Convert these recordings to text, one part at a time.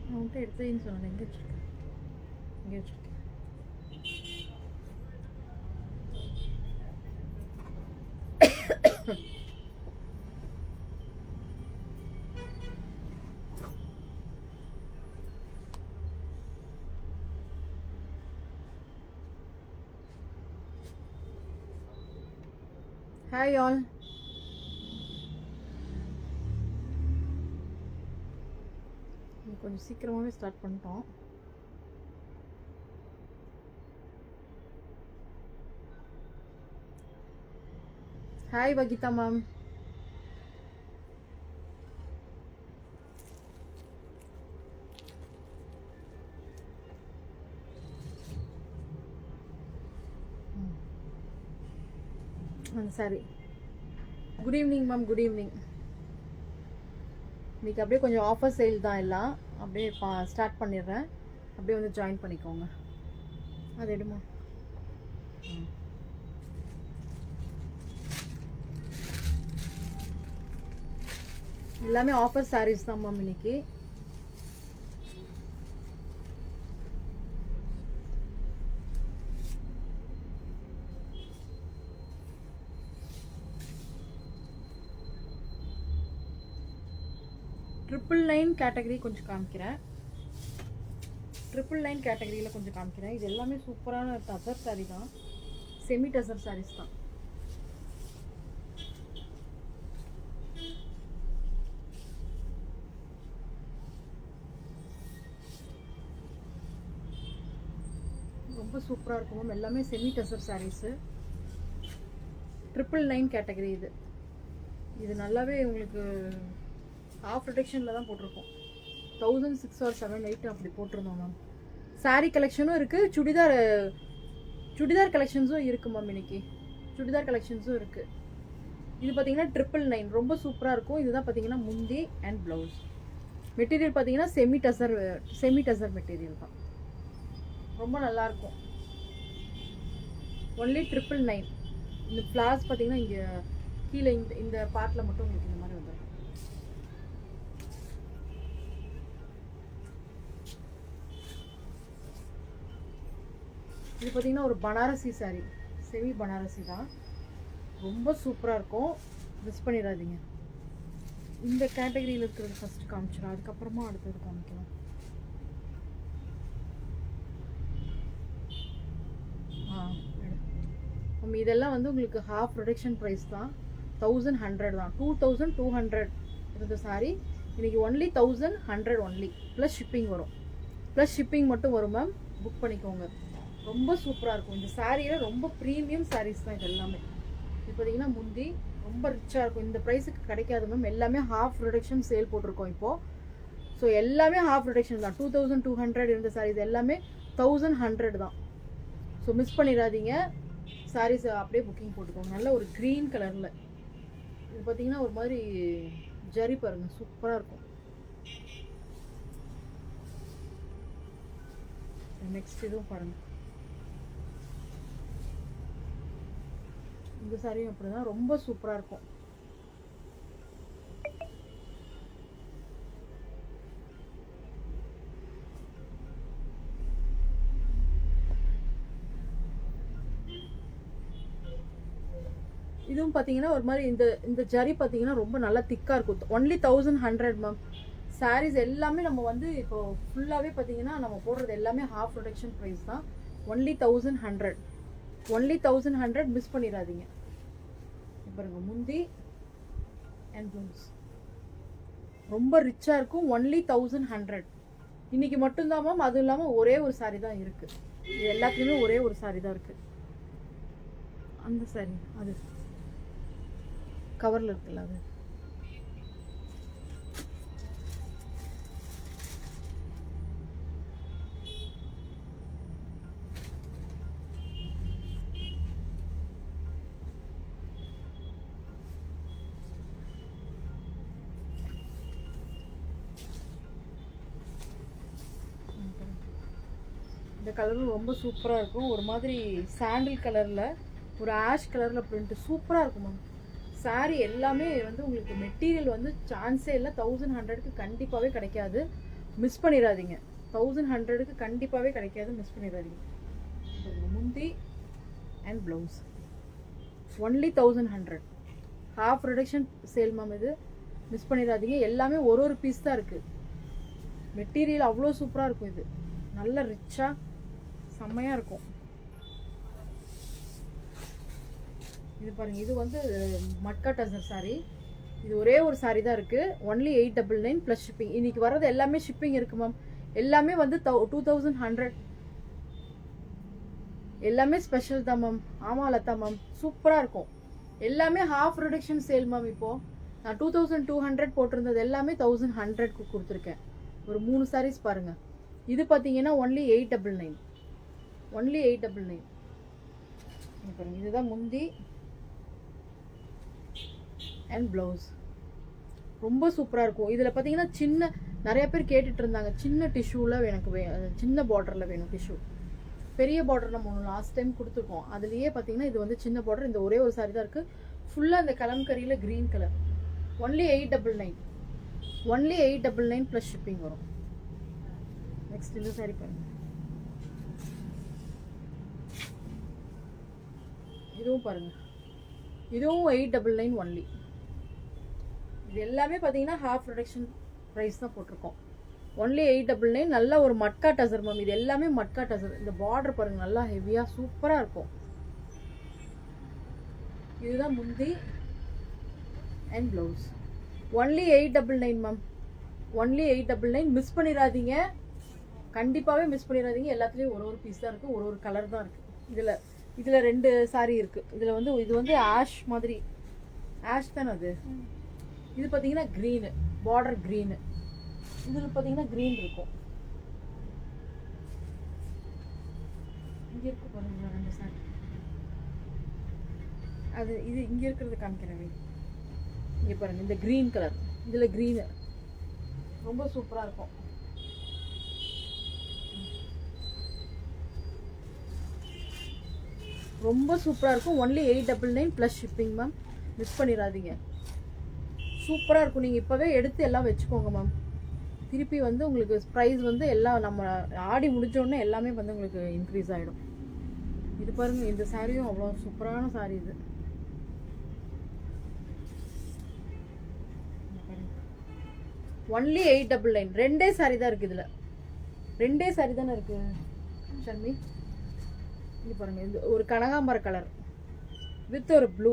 நான் உன்கிட்ட எடுத்தேன்னு சொன்னேன். எங்கே வச்சுருக்கேன்? இங்கே வச்சுருக்கேன். Hi all. கொஞ்சம் சீக்கிரமாகவே ஸ்டார்ட் பண்ணிட்டோம். Hi Vahida ma'am. சரி, good evening ma'am. Good evening. இன்றைக்கி அப்படியே கொஞ்சம் ஆஃபர் சேல் தான் எல்லாம். அப்படியே ஸ்டார்ட் பண்ணிடுறேன். அப்படியே வந்து ஜாயின் பண்ணிக்கோங்க. அது எடுமா. எல்லாமே ஆஃபர் சாரீஸ் தான் மேம் இன்னைக்கு. ட்ரிபிள் நைன் கேட்டகரி கொஞ்சம் காமிக்கிறேன். ட்ரிபிள் நைன் கேட்டகரியில் கொஞ்சம் காமிக்கிறேன். இது எல்லாமே சூப்பரான டசர் சாரீ தான். செமி டசர் சாரீஸ் தான். ரொம்ப சூப்பராக இருக்கும் மேம். எல்லாமே semi tussar saris. Triple nine category இது. இது நல்லாவே உங்களுக்கு ஆஃப் ப்ரொடெக்ஷனில் தான் போட்டிருக்கோம். 1600 or 780 அப்படி போட்டிருந்தோம் மேம். சாரீ கலெக்ஷனும் இருக்குது, சுடிதார் கலெக்ஷன்ஸும் இருக்குது மேம். இன்னைக்கு சுடிதார் கலெக்ஷன்ஸும் இருக்குது. இது பார்த்தீங்கன்னா ட்ரிபிள் நைன் ரொம்ப சூப்பராக இருக்கும். இதுதான் பார்த்தீங்கன்னா முந்தி அண்ட் ப்ளவுஸ். மெட்டீரியல் பார்த்தீங்கன்னா செமி டசர் மெட்டீரியல் தான். ரொம்ப நல்லாயிருக்கும். Only triple nine. இந்த ஃப்ளார்ஸ் பார்த்தீங்கன்னா இங்கே கீழே இந்த பார்ட்டில் மட்டும் உங்களுக்கு இந்த மாதிரி வந்துடும். இது பார்த்தீங்கன்னா ஒரு பனாரசி சாரீ. செமி பனாரசி தான். ரொம்ப சூப்பராக இருக்கும். மிஸ் பண்ணிடாதீங்க. இந்த கேட்டகரியில் இருக்கிறது ஃபஸ்ட்டு காமிச்சிடும், அதுக்கப்புறமா அடுத்தது காமிக்கலாம். நம்ம இதெல்லாம் வந்து உங்களுக்கு ஹாஃப் ப்ரொடக்ஷன் ப்ரைஸ் தான். 1100 தான். 2200 இருந்த சாரீ இன்றைக்கி ஒன்லி 1100 ஒன்லி. ப்ளஸ் ஷிப்பிங் வரும். ப்ளஸ் ஷிப்பிங் மட்டும் வரும் மேம். புக் பண்ணிக்கோங்க. ரொம்ப சூப்பராக இருக்கும். இந்த சாரியில் ரொம்ப ப்ரீமியம் சாரீஸ் தான் இது எல்லாமே. இது பார்த்தீங்கன்னா முந்தி ரொம்ப ரிச்சாக இருக்கும். இந்த ப்ரைஸுக்கு கிடைக்காது மேம். எல்லாமே ஹாஃப் ரிடக்ஷன் சேல் போட்டிருக்கோம் இப்போது. ஸோ எல்லாமே ஹாஃப் ரிடக்ஷன் தான். 2200 இருந்த சாரீஸ் எல்லாமே 1100 தான். ஸோ மிஸ் பண்ணிடாதீங்க. சாரீஸ் அப்படியே புக்கிங் போட்டுக்கோங்க. நல்ல ஒரு க்ரீன் கலரில். இது பார்த்தீங்கன்னா ஒரு மாதிரி ஜரி பாருங்கள், சூப்பராக இருக்கும். நெக்ஸ்ட் இதுவும் பாருங்கள். இந்த சாரியும் அப்படி தான். ரொம்ப சூப்பராக இருக்கும். இதுவும் பார்த்தீங்கன்னா ஒரு மாதிரி இந்த ஜரி பார்த்தீங்கன்னா ரொம்ப நல்லா திக்காக இருக்கும். Only 1100 ma'am. சாரீஸ் எல்லாமே நம்ம வந்து இப்போ ஃபுல்லாகவே பார்த்தீங்கன்னா நம்ம போடுறது எல்லாமே ஹாஃப் ப்ரொடக்ஷன் ப்ரைஸ் தான். ஒன்லி 1100. ஒன்லி 1100. மிஸ் பண்ணிடாதீங்க. பாருங்க முந்தி அண்ட் ப்ளவுஸ் ரொம்ப ரிச்சாக இருக்கும். ஒன்லி 1100. இன்னைக்கு மட்டும்தான் மேம். அதுவும் இல்லாமல் ஒரே ஒரு சாரி தான் இருக்குது. இது எல்லாத்துலேயுமே ஒரே ஒரு சாரி தான் இருக்குது. அந்த சாரி அது கவரில் இருக்குல்ல அது. இந்த கலரும் ரொம்ப சூப்பராக இருக்கும். ஒரு மாதிரி சாண்டில் கலரில் ஒரு ஆஷ் கலரில் பிரிண்ட் சூப்பராக இருக்கும் மேம். சாரீ எல்லாமே வந்து உங்களுக்கு மெட்டீரியல் வந்து சான்ஸே இல்லை. 1100க்கு கண்டிப்பாகவே கிடைக்காது. மிஸ் பண்ணிடாதீங்க. 1100க்கு கண்டிப்பாகவே கிடைக்காது, மிஸ் பண்ணிடாதீங்க. முந்தி and blouse only 1100. Half reduction sale ma'am இது, மிஸ் பண்ணிடாதீங்க. எல்லாமே ஒரு பீஸ் தான் இருக்குது. மெட்டீரியல் அவ்வளோ சூப்பராக இருக்கும். இது நல்ல ரிச்சாக செம்மையாக இருக்கும். இது பாருங்கள், இது வந்து மட்கா டசர் சாரி. இது ஒரே ஒரு சாரி தான் இருக்குது. Only 899 plus shipping. இன்றைக்கி வர்றது எல்லாமே ஷிப்பிங் இருக்குது மேம். எல்லாமே வந்து 2100. எல்லாமே ஸ்பெஷல் தான் மேம். ஆமாம் லதா மேம், சூப்பராக இருக்கும். எல்லாமே ஹாஃப் ரிடக்ஷன் சேல் மேம். இப்போது நான் 2200 போட்டிருந்தது எல்லாமே 1100க்கு கொடுத்துருக்கேன். ஒரு 3 சாரீஸ் பாருங்கள். இது பார்த்தீங்கன்னா ஒன்லி 899. ஒன்லி 899. பாருங்கள், இதுதான் முந்தி அண்ட் ப்ளவுஸ். ரொம்ப சூப்பராக இருக்கும். இதில் பார்த்தீங்கன்னா சின்ன நிறைய பேர் கேட்டுட்டு இருந்தாங்க, சின்ன டிஷ்யூவில் எனக்கு சின்ன பார்டரில் வேணும் டிஷ்யூ. பெரிய பார்டர் நம்ம ஒன்று லாஸ்ட் டைம் கொடுத்துருக்கோம். அதுலேயே பார்த்தீங்கன்னா இது வந்து சின்ன பார்டர். இந்த ஒரே ஒரு சாரி தான் இருக்குது. ஃபுல்லாக இந்த கலம்கரியில் green colour. Only 899. Only 899 plus shipping வரும். நெக்ஸ்ட் இந்த சாரி பாருங்கள். இதுவும் பாருங்கள், இதுவும் 899 ஒன்லி. இது எல்லாமே பார்த்தீங்கன்னா ஹாஃப் ரிடக்ஷன் ப்ரைஸ் தான் போட்டிருக்கோம். ஒன்லி 899. நல்ல ஒரு மட்கா டசர் மேம். இது எல்லாமே மட்கா டசர். இந்த பார்டர் பாருங்கள், நல்லா ஹெவியாக சூப்பராக இருக்கும். இதுதான் முந்தி and blouse. Only 899 ma'am. Only 899. Miss பண்ணிடாதீங்க, கண்டிப்பாகவே மிஸ் பண்ணிடாதீங்க. எல்லாத்துலேயும் ஒரு பீஸ் தான் இருக்குது, ஒரு கலர் தான் இருக்குது. இதில் 2 சாரி இருக்குது. இதில் வந்து இது வந்து ஆஷ் மாதிரி, ஆஷ் தானே அது. இது பார்த்தீங்கன்னா க்ரீனு, பார்டர் க்ரீனு. இதில் பார்த்தீங்கன்னா க்ரீன் இருக்கும். இங்கே இருக்கு பாருங்களா 2 சாரி. அது இது இங்கே இருக்கிறது காமிக்கிறேன். இங்கே பாருங்கள், இந்த க்ரீன் கலர். இதில் க்ரீனு ரொம்ப சூப்பராக இருக்கும். ரொம்ப சூப்பராக இருக்கும். Only 899 plus shipping ma'am. Miss பண்ணிடாதீங்க, சூப்பராக இருக்கும். நீங்கள் இப்போவே எடுத்து எல்லாம் வச்சுக்கோங்க மேம். திருப்பி வந்து உங்களுக்கு ப்ரைஸ் வந்து எல்லாம் நம்ம ஆடி முடிஞ்சோடனே எல்லாமே வந்து உங்களுக்கு இன்க்ரீஸ் ஆகிடும். இது பாருங்கள், இந்த சாரியும் அவ்வளோ சூப்பரான சாரி. இது ஒன்லி 899. 2 சாரி தான் இருக்குது. இதில் 2 சாரி தானே இருக்குது ஷர்மி. இது பாருங்கள், இது ஒரு கனகாம்பர கலர் வித் ஒரு ப்ளூ.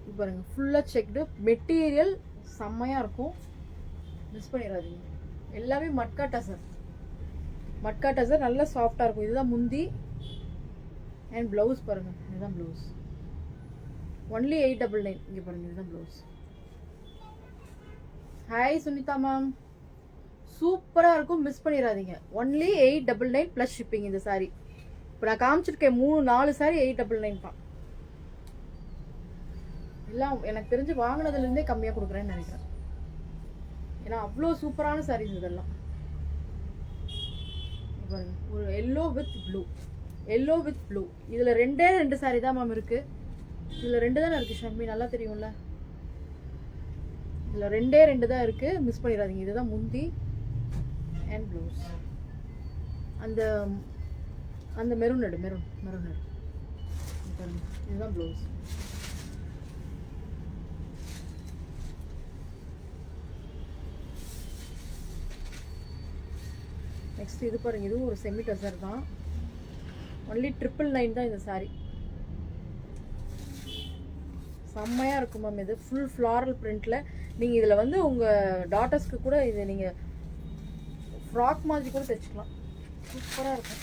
இது பாருங்கள், ஃபுல்லாக செக்டு. மெட்டீரியல் செம்மையாக இருக்கும், மிஸ் பண்ணிடாதீங்க. எல்லாமே மட்கா டசர். மட்கா டசர் நல்லா சாஃப்டாக இருக்கும். இதுதான் முந்தி அண்ட் ப்ளவுஸ் பாருங்கள். இதுதான் ப்ளவுஸ். ஒன்லி 899. இங்கே பாருங்கள், இதுதான் ப்ளவுஸ். ஹாய் சுனிதா மேம், சூப்பராக இருக்கும், மிஸ் பண்ணிடாதீங்க. Only 899 plus shipping. இந்த சாரி இப்போ நான் காமிச்சிருக்கேன் 3-4 சாரி 899 தான். எல்லாம் எனக்கு தெரிஞ்சு வாங்கினதுலேருந்தே கம்மியாக கொடுக்குறேன்னு நினைக்கிறேன். ஏன்னா அவ்வளோ சூப்பரான சாரீஸ் இதெல்லாம். ஒரு yellow with blue, yellow with blue. இதில் 2 சாரி தான் மேம் இருக்குது. இதில் 2 தானே இருக்குது ஷர்மி, நல்லா தெரியும்ல. இதில் 2 தான் இருக்குது, மிஸ் பண்ணிடாதீங்க. இதுதான் முந்தி அண்ட் ப்ளவுஸ். அந்த மெரூன் எடு, மெரூன் எடு. இதுதான் ப்ளவுஸ். நெக்ஸ்ட் இது பாருங்கள், இதுவும் ஒரு செமி டசர் தான். ஒன்லி 999 தான் இந்த சாரி. செம்மையாக இருக்கும் மேம். இது ஃபுல் ஃப்ளாரல் பிரிண்டில். நீங்கள் இதில் வந்து உங்கள் டாட்டர்ஸ்க்கு கூட இதை நீங்கள் ஃப்ராக் மாதிரி கூட தைச்சிக்கலாம். சூப்பராக இருக்கும்,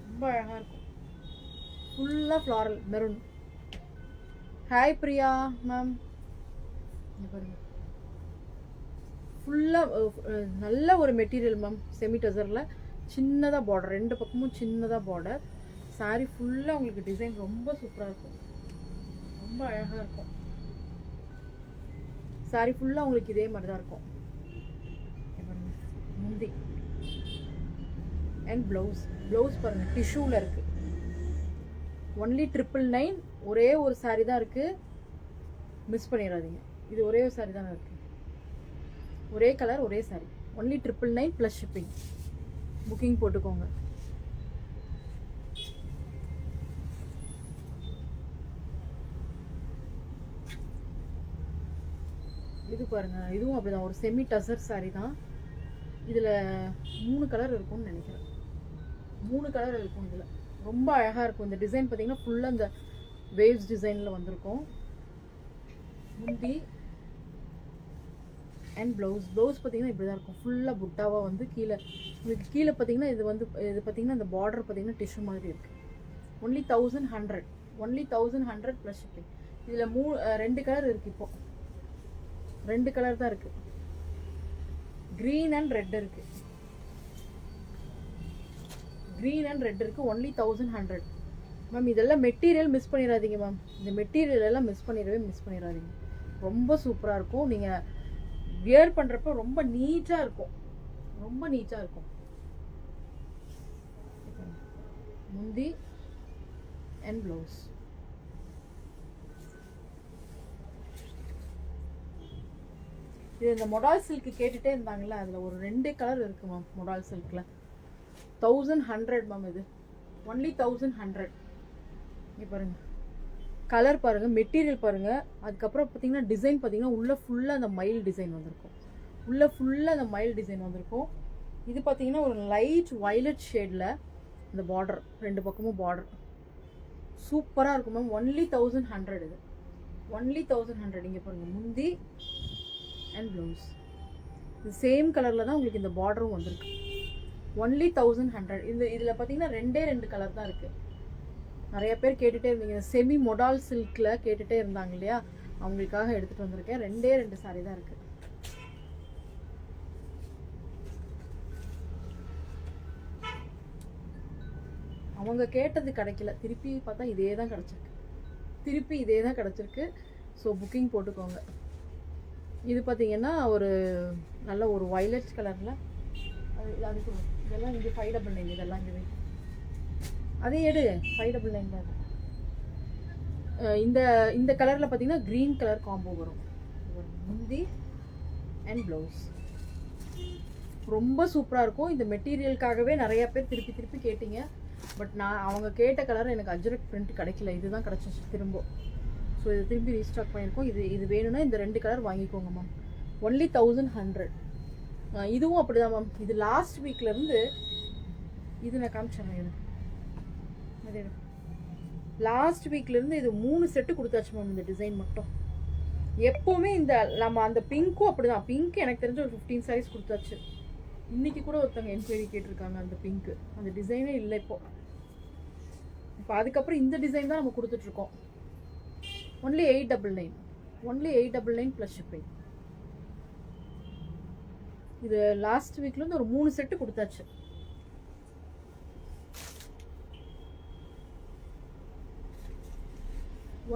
ரொம்ப அழகாக இருக்கும். ஃபுல்லாக floral maroon. Hi Priya ma'am. பாருங்கள், ஃபுல்லாக நல்ல ஒரு மெட்டீரியல் மேம். செமி டசரில் சின்னதாக பார்டர், 2 பக்கமும் சின்னதாக பார்டர். சாரி ஃபுல்லாக உங்களுக்கு டிசைன் ரொம்ப சூப்பராக இருக்கும், ரொம்ப அழகாக இருக்கும். சாரி ஃபுல்லாக உங்களுக்கு இதே மாதிரி தான் இருக்கும். முந்தி அண்ட் ப்ளவுஸ் பாருங்கள், டிஷ்யூவில் இருக்குது. ஒன்லி 999. ஒரே ஒரு சாரி தான் இருக்குது, மிஸ் பண்ணிடாதீங்க. இது ஒரே ஒரு சாரி தானே இருக்குது. ஒரே கலர் ஒரே sorry. Only 999 plus shipping. Booking போட்டுக்கோங்க. இது பாருங்க, இதுவும் அப்படிதான் ஒரு செமி டசர் சாரி தான். இதில் 3 கலர் இருக்கும்னு நினைக்கிறேன். 3 கலர் இருக்கும் இதில். ரொம்ப அழகாக இருக்கும். இந்த டிசைன் பார்த்தீங்கன்னா ஃபுல்லாக இந்த வேவ்ஸ் டிசைனில் வந்திருக்கும். முந்தி அண்ட் ப்ளவுஸ் பார்த்தீங்கன்னா இப்படி தான் இருக்கும். ஃபுல்லாக புட்டாவாக வந்து கீழே உங்களுக்கு கீழே பார்த்தீங்கன்னா இது பார்த்தீங்கன்னா இந்த பார்டர் பார்த்தீங்கன்னா டிஷ்யூ மாதிரி இருக்குது. Only 1100 plus shipping. இதில் 2 கலர் இருக்குது. இப்போது 2 கலர் தான் இருக்குது. க்ரீன் அண்ட் ரெட் இருக்குது. Only 1100 ma'am. இதெல்லாம் மெட்டீரியல் மிஸ் பண்ணிடாதீங்க மேம். இந்த மெட்டீரியல் எல்லாம் மிஸ் பண்ணிடாதீங்க. ரொம்ப சூப்பராக இருக்கும். நீங்கள் வியர் பண்ணுறப்ப ரொம்ப நீட்டாக இருக்கும். முந்தி அண்ட் ப்ளவுஸ். இது இந்த மொடால் சில்க் கேட்டுகிட்டே இருந்தாங்கல்ல, அதில் ஒரு 2 கலர் இருக்குது மேம். மொடால் சில்கில் 1100 மேம். இது ஒன்லி 1100. இங்கே பாருங்கள், கலர் பாருங்கள், மெட்டீரியல் பாருங்கள். அதுக்கப்புறம் பார்த்தீங்கன்னா டிசைன் பார்த்தீங்கன்னா உள்ளே ஃபுல்லாக அந்த மயில் டிசைன் வந்திருக்கும். இது பார்த்தீங்கன்னா ஒரு லைட் வயலட் ஷேடில் இந்த பார்டர், 2 பக்கமும் பார்டர் சூப்பராக இருக்கும் மேம். ஒன்லி 1100. இது ஒன்லி 1100. இங்கே பாருங்கள், முந்தி அண்ட் ப்ளவுஸ் இது சேம் கலரில் தான் உங்களுக்கு இந்த பார்டரும் வந்திருக்கு. ஒன்லி 1100. இதில் பார்த்தீங்கன்னா 2 கலர் தான் இருக்குது. நிறைய பேர் கேட்டுகிட்டே இருந்தீங்க, செமி மொடால் சில்கில் கேட்டுகிட்டே இருந்தாங்க இல்லையா, அவங்களுக்காக எடுத்துகிட்டு வந்திருக்கேன். 2 சாரி தான் இருக்குது. அவங்க கேட்டது கிடைக்கல, திருப்பி பார்த்தா இதே தான் கிடச்சிருக்கு. ஸோ புக்கிங் போட்டுக்கோங்க. இது பார்த்தீங்கன்னா ஒரு நல்ல ஒரு வயலட் கலரில் அதுக்கு இதெல்லாம் இங்கே 599. இதெல்லாம் இங்கே அதே எடு 599 தான். இந்த கலரில் பார்த்தீங்கன்னா க்ரீன் கலர் காம்போ வரும். முந்தி அண்ட் ப்ளவுஸ் ரொம்ப சூப்பராக இருக்கும். இந்த மெட்டீரியலுக்காகவே நிறையா பேர் திருப்பி கேட்டீங்க. பட் நான் அவங்க கேட்ட கலர் எனக்கு அஜ்ரக் பிரிண்ட் கிடைக்கல. இதுதான் கிடச்சிச்சு திரும்ப. ஸோ இது திரும்பி ரீஸ்டாக் பண்ணியிருக்கோம். இது வேணும்னா இந்த 2 கலர் வாங்கிக்கோங்க மேம். ஒன்லி 1100. இதுவும் அப்படி தான் மேம். இது லாஸ்ட் வீக்லேருந்து இது நான் காமிச்சேன். அதே லாஸ்ட் வீக்லேருந்து இது 3 செட்டு கொடுத்தாச்சு மேம். இந்த டிசைன் மட்டும் எப்போவுமே இந்த நம்ம அந்த பிங்க்கும் அப்படி தான். பிங்க் எனக்கு தெரிஞ்ச ஒரு 15 சாரீஸ் கொடுத்தாச்சு. இன்றைக்கி கூட ஒருத்தவங்க என்கொயரி கேட்டிருக்காங்க அந்த பிங்க்கு. அந்த டிசைனே இல்லை இப்போ. அதுக்கப்புறம் இந்த டிசைன் தான் நம்ம கொடுத்துட்ருக்கோம். Only 899 plus shipping. இது லாஸ்ட் வீக்லேருந்து ஒரு 3 செட்டு கொடுத்தாச்சு.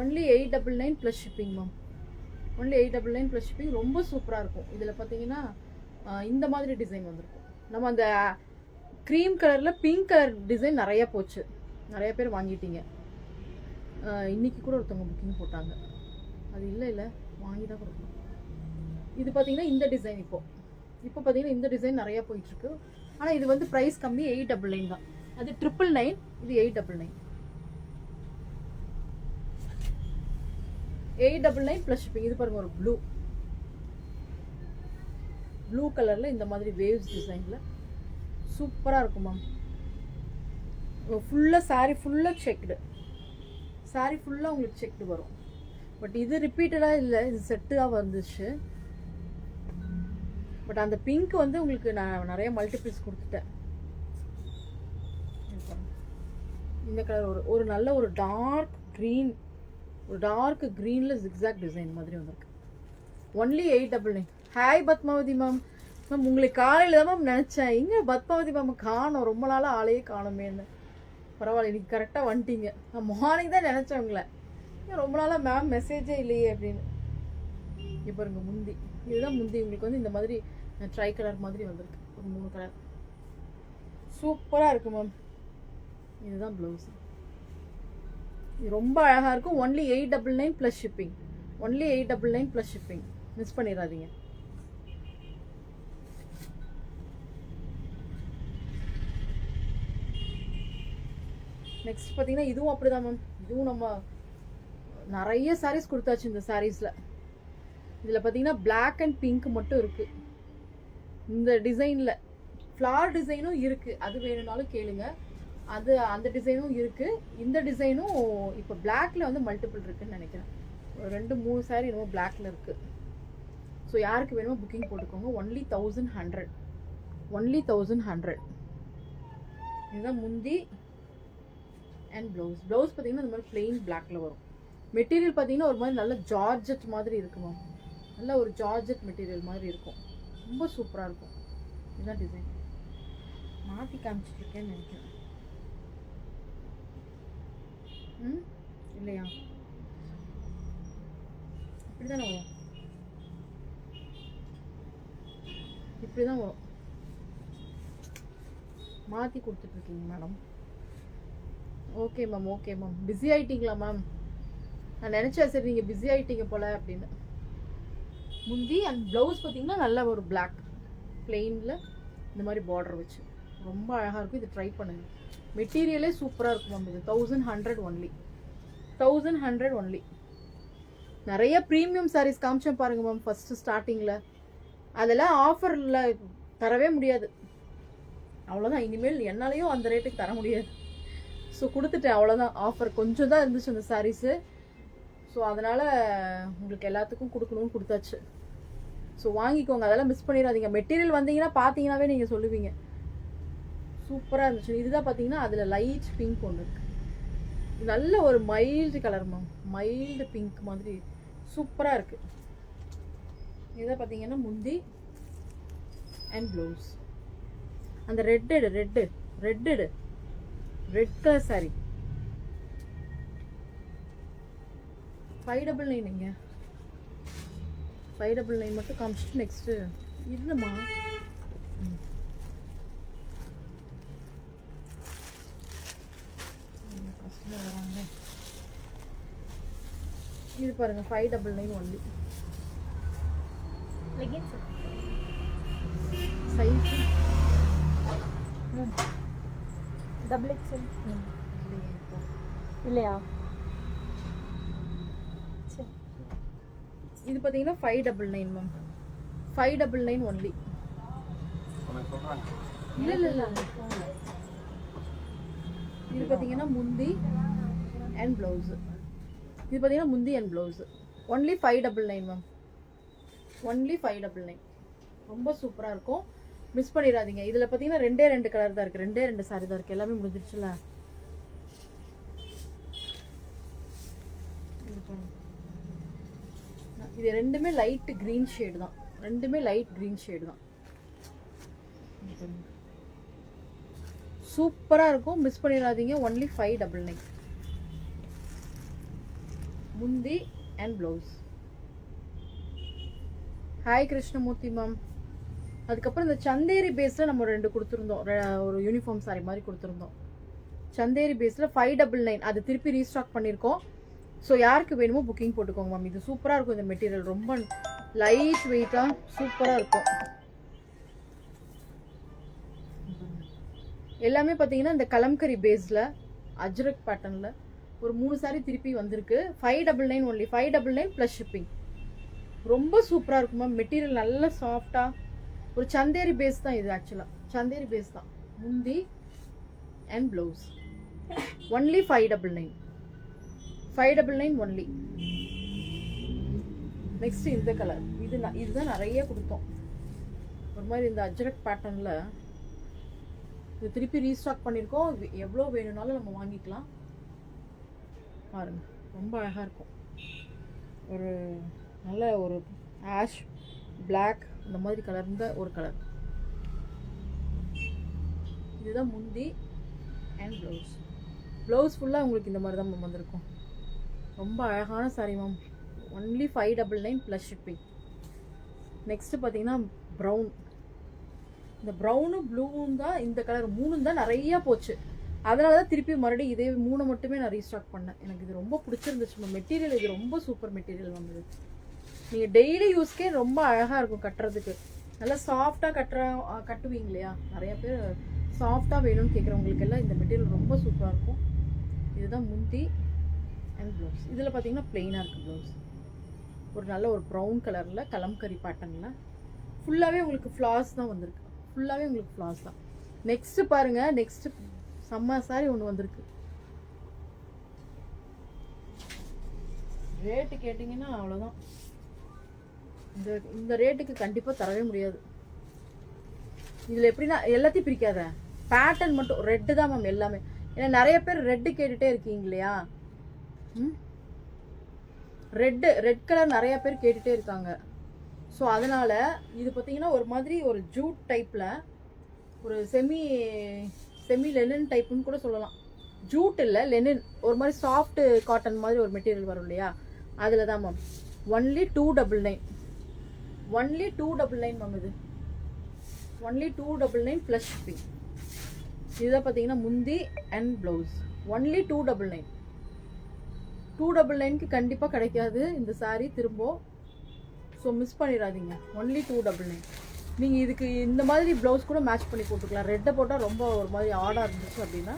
Only 899 plus shipping ma'am. Only 899 plus shipping. ரொம்ப சூப்பராக இருக்கும். இதில் பார்த்தீங்கன்னா இந்த மாதிரி டிசைன் வந்திருக்கும். நம்ம அந்த க்ரீம் கலரில் பிங்க் கலர் டிசைன் நிறையா போச்சு. நிறைய பேர் வாங்கிட்டீங்க. இன்றைக்கி கூட ஒருத்தவங்க புக்கிங் போட்டாங்க. அது இல்லை வாங்கி தான் கொடுக்கணும். இது பார்த்தீங்கன்னா இந்த டிசைன் இப்போ பார்த்தீங்கன்னா இந்த டிசைன் நிறையா போயிட்டுருக்கு. ஆனால் இது வந்து ப்ரைஸ் கம்மி. 899 தான். அது 999. இது 899. 899 ப்ளஸ் ஷிப்பிங். இது பாருங்கள், ஒரு ப்ளூ கலரில் இந்த மாதிரி வேவ்ஸ் டிசைனில் சூப்பராக இருக்கும் மேம். ஃபுல்லாக சாரீ ஃபுல்லாக செக்டு. சாரீ ஃபுல்லாக உங்களுக்கு செக்டு வரும். பட் இது ரிப்பீட்டடாக இல்லை, இது செட்டாக வந்துச்சு. பட் அந்த பிங்க் வந்து உங்களுக்கு நான் நிறைய மல்டிபிள்ஸ் கொடுத்துட்டேன். இந்த கலர் ஒரு நல்ல ஒரு டார்க் க்ரீனில் ஜிக்ஸாக் டிசைன் மாதிரி வந்திருக்கு. ஒன்லி 899. Hi Padmavathi ma'am. உங்களுக்கு காலையில் தான் மேம் நினச்சேன், இங்கே பத்மாவதி மேம் காணோம், ரொம்ப நாளாக ஆளையே காணுமேன்னு. பரவாயில்ல, இன்னைக்கு கரெக்டாக வந்துட்டீங்க. நான் மார்னிங் தான் நினச்சேன் உங்களை, ரொம்ப நாளாக மேம் மெசேஜே இல்லையே அப்படின்னு. இப்போ இருங்க, முந்தி இதுதான் முந்தி. உங்களுக்கு வந்து இந்த மாதிரி ட்ரை கலர் மாதிரி வந்திருக்கு. ஒரு 3 கலர் சூப்பராக இருக்கும் மேம். இதுதான் ப்ளவுஸ். இது ரொம்ப அழகாக இருக்கும். Only 899 plus shipping. மிஸ் பண்ணிடாதீங்க. நெக்ஸ்ட் பார்த்தீங்கன்னா இதுவும் அப்படிதான் மேம். இதுவும் நம்ம நிறைய சாரீஸ் கொடுத்தாச்சு இந்த சாரீஸில். இதில் பார்த்தீங்கன்னா பிளாக் அண்ட் பிங்க் மட்டும் இருக்குது. இந்த டிசைனில் ஃப்ளார் டிசைனும் இருக்குது, அது வேணும்னாலும் கேளுங்க. அது அந்த டிசைனும் இருக்குது. இந்த டிசைனும் இப்போ பிளாக்ல வந்து மல்டிபிள் இருக்குன்னு நினைக்கிறேன். ஒரு 2-3 சாரீ என்னமோ பிளாக்ல இருக்குது. ஸோ யாருக்கு வேணுமோ புக்கிங் போட்டுக்கோங்க. ஒன்லி 1100. ஒன்லி 1100. இதுதான் முந்தி அண்ட் ப்ளவுஸ். ப்ளவுஸ் பார்த்தீங்கன்னா இந்த மாதிரி பிளெயின் பிளாக்ல வரும். மெட்டீரியல் பார்த்தீங்கன்னா ஒரு மாதிரி நல்ல ஜார்ஜெட் மாதிரி இருக்குமா, நல்ல ஒரு ஜார்ஜெட் மெட்டீரியல் மாதிரி இருக்கும். ரொம்ப சூப்பராக இருக்கும். இதுதான் டிசைன். மாற்றி காமிச்சிட்ருக்கேன்னு நினைக்கிறேன். இல்லையா? இப்படி தானே வரும், இப்படி தான் வரும். மாற்றி கொடுத்துட்ருக்கீங்க madam. Okay ma'am, okay ma'am. Busy ஆகிட்டீங்களா மேம்? நான் நினச்சேன் சரி நீங்கள் பிஸி ஆகிட்டீங்க போல் அப்படின்னு. முந்தி அண்ட் ப்ளவுஸ் பார்த்தீங்கன்னா நல்ல ஒரு பிளாக் பிளெயினில் இந்த மாதிரி பார்டர் வச்சு ரொம்ப அழகாக இருக்கும். இது ட்ரை பண்ணுங்கள். மெட்டீரியலே சூப்பராக இருக்கும் மேம். இது 1100 ஒன்லி. 1100 ஒன்லி. நிறைய ப்ரீமியம் சாரீஸ் காமிச்சேன் பாருங்கள் மேம் ஃபஸ்ட்டு ஸ்டார்டிங்கில். அதெல்லாம் ஆஃபரில் தரவே முடியாது. அவ்வளோதான். இனிமேல் என்னாலையும் அந்த ரேட்டுக்கு தர முடியாது. ஸோ கொடுத்துட்டேன், அவ்வளோதான். ஆஃபர் கொஞ்சம் தான் இருந்துச்சு அந்த சாரீஸு. ஸோ அதனால் உங்களுக்கு எல்லாத்துக்கும் கொடுக்கணும்னு கொடுத்தாச்சு. ஸோ வாங்கிக்கோங்க, அதெல்லாம் மிஸ் பண்ணிடாதீங்க. மெட்டீரியல் வந்தீங்கன்னா பார்த்தீங்கன்னாவே நீங்கள் சொல்லுவீங்க சூப்பராக இருந்துச்சு. இதுதான் பார்த்தீங்கன்னா அதில் லைட் பிங்க் ஒன்று இருக்குது. நல்ல ஒரு mild colour ma'am, mild pink மாதிரி சூப்பராக இருக்குது. இதை பார்த்தீங்கன்னா முந்தி அண்ட் ப்ளவுஸ். அந்த ரெட் கலர் சாரி 599 இங்க 599 மட்டும் காமிச்சிட்டு நெக்ஸ்ட் இல்லைம்மா. வராங்க. இது பாருங்க 599 ஒன்லி. சைஸ் டபுள் எக்ஸ்எல் இல்லையா? இது பார்த்தீங்கன்னா 599 மேம். 599 ஒன்லி. இல்லை இது பார்த்தீங்கன்னா முந்தி அண்ட் ப்ளவுஸு. இது பார்த்தீங்கன்னா முந்தி and blouse only 599 ma'am. Only 599. ரொம்ப சூப்பராக இருக்கும், மிஸ் பண்ணிடாதீங்க. இதில் பார்த்தீங்கன்னா 2 கலர் தான் இருக்குது, 2 சாரி தான் இருக்குது. எல்லாமே முடிஞ்சிருச்சுல. இது ரெண்டுமே லைட் க்ரீன் ஷேடு தான். ரெண்டுமே லைட் க்ரீன் ஷேடு தான். சூப்பராக இருக்கும், மிஸ் பண்ணிடாதீங்க. ஒன்லி 599. முந்தி and blouse. Hi Krishnamurthy ma'am. அதுக்கப்புறம் இந்த சந்தேரி பேஸில் நம்ம 2 கொடுத்துருந்தோம். ஒரு யூனிஃபார்ம் சாரி மாதிரி கொடுத்துருந்தோம். சந்தேரி பேஸில் 599. அது திருப்பி ரீஸ்டாக் பண்ணியிருக்கோம். ஸோ யாருக்கு வேணுமோ புக்கிங் போட்டுக்கோங்க மேம். இது சூப்பராக இருக்கும். இந்த மெட்டீரியல் ரொம்ப லைட் வெயிட்டாக சூப்பராக இருக்கும். எல்லாமே பார்த்தீங்கன்னா இந்த கலம்கரி பேஸில் அஜ்ரக் பேட்டர்னில் ஒரு 3 சாரி திருப்பி வந்திருக்கு. 599 ஒன்லி. 599 plus shipping. ரொம்ப சூப்பராக இருக்கும் மேம். மெட்டீரியல் நல்லா சாஃப்டாக ஒரு சந்தேரி பேஸ் தான் இது. ஆக்சுவலாக சந்தேரி பேஸ் தான். முந்தி and blouse only 599. 599 only. Next இந்த கலர். இதுதான் நிறைய கொடுத்தோம். ஒரு மாதிரி இந்த அஜ்ரக் பேட்டர்னில் இது திருப்பி ரீஸ்டாக் பண்ணியிருக்கோம். எவ்வளோ வேணும்னாலும் நம்ம வாங்கிக்கலாம். பாருங்க, ரொம்ப அழகாக இருக்கும். ஒரு நல்ல ஒரு ஆஷ் பிளாக் இந்த மாதிரி கலர்ந்த ஒரு கலர். இதுதான் முந்தி அண்ட் ப்ளவுஸ். ப்ளவுஸ் ஃபுல்லாக உங்களுக்கு இந்த மாதிரி தான் மேம் வந்திருக்கும். ரொம்ப அழகான sorry ma'am. Only 599 plus shipping. Next பார்த்தீங்கன்னா ப்ரௌன். இந்த ப்ரௌனும் ப்ளூவும் தான், இந்த கலர் 3 தான் நிறையா போச்சு. அதனால தான் திருப்பி மறுபடியும் இதே 3 மட்டுமே நான் ரீஸ்டாக் பண்ணேன். எனக்கு இது ரொம்ப பிடிச்சிருந்துச்சு மேம். மெட்டீரியல் இது ரொம்ப சூப்பர் மெட்டீரியல் மேம். இது நீங்கள் டெய்லி யூஸ்க்கே ரொம்ப அழகாக இருக்கும் கட்டுறதுக்கு. நல்லா சாஃப்டாக கட்டுவீங்க இல்லையா? நிறைய பேர் சாஃப்டாக வேணும்னு கேட்குறவங்களுக்கு எல்லாம் இந்த மெட்டீரியல் ரொம்ப சூப்பராக இருக்கும். இதுதான் முந்தி அண்ட் ப்ளவுஸ். இதில் பார்த்தீங்கன்னா பிளெயினாக இருக்குது ப்ளவுஸ். ஒரு நல்ல ஒரு ப்ரௌன் கலரில் கலம்கரி பேட்டர்னில் ஃபுல்லாகவே உங்களுக்கு ஃப்ளார்ஸ் தான் வந்திருக்கு. ஃபுல்லாகவே உங்களுக்கு ஃப்ளார்ஸ் தான். நெக்ஸ்ட்டு பாருங்கள், நெக்ஸ்ட்டு செம்ம சாரி ஒன்று வந்திருக்கு. ரேட்டு கேட்டிங்கன்னா அவ்வளோதான். இந்த ரேட்டுக்கு கண்டிப்பாக தரவே முடியாது. இதில் எப்படின்னா எல்லாத்தையும் பிரிக்காத, பேட்டர்ன் மட்டும் ரெட்டு தான் மேம் எல்லாமே. ஏன்னா நிறைய பேர் ரெட்டு கேட்டுகிட்டே இருக்கீங்க இல்லையா? ரெட் கலர் நிறைய பேர் கேட்டுகிட்டே இருக்காங்க. ஸோ அதனால் இது பார்த்தீங்கன்னா ஒரு மாதிரி ஒரு ஜூட் டைப்பில் ஒரு செமி லெனின் டைப்புன்னு கூட சொல்லலாம். ஜூட் இல்லை, லெனின், ஒரு மாதிரி சாஃப்ட் காட்டன் மாதிரி ஒரு மெட்டீரியல் வரும் இல்லையா? அதில் தான் மேம். ஒன்லி 299. Only 299 ma'am. இது ஒன்லி 299 ப்ளஸ் ஷிப்பிங். இதுதான் பார்த்தீங்கன்னா முந்தி அண்ட் ப்ளவுஸ். ஒன்லி 299. 299க்கு கண்டிப்பாக கிடைக்காது இந்த சாரீ திரும்ப. ஸோ மிஸ் பண்ணிடாதீங்க. ஒன்லி 299. நீங்கள் இதுக்கு இந்த மாதிரி ப்ளவுஸ் கூட மேட்ச் பண்ணி போட்டுக்கலாம். ரெட்டை போட்டால் ரொம்ப ஒரு மாதிரி ஆடாக இருந்துச்சு அப்படின்னா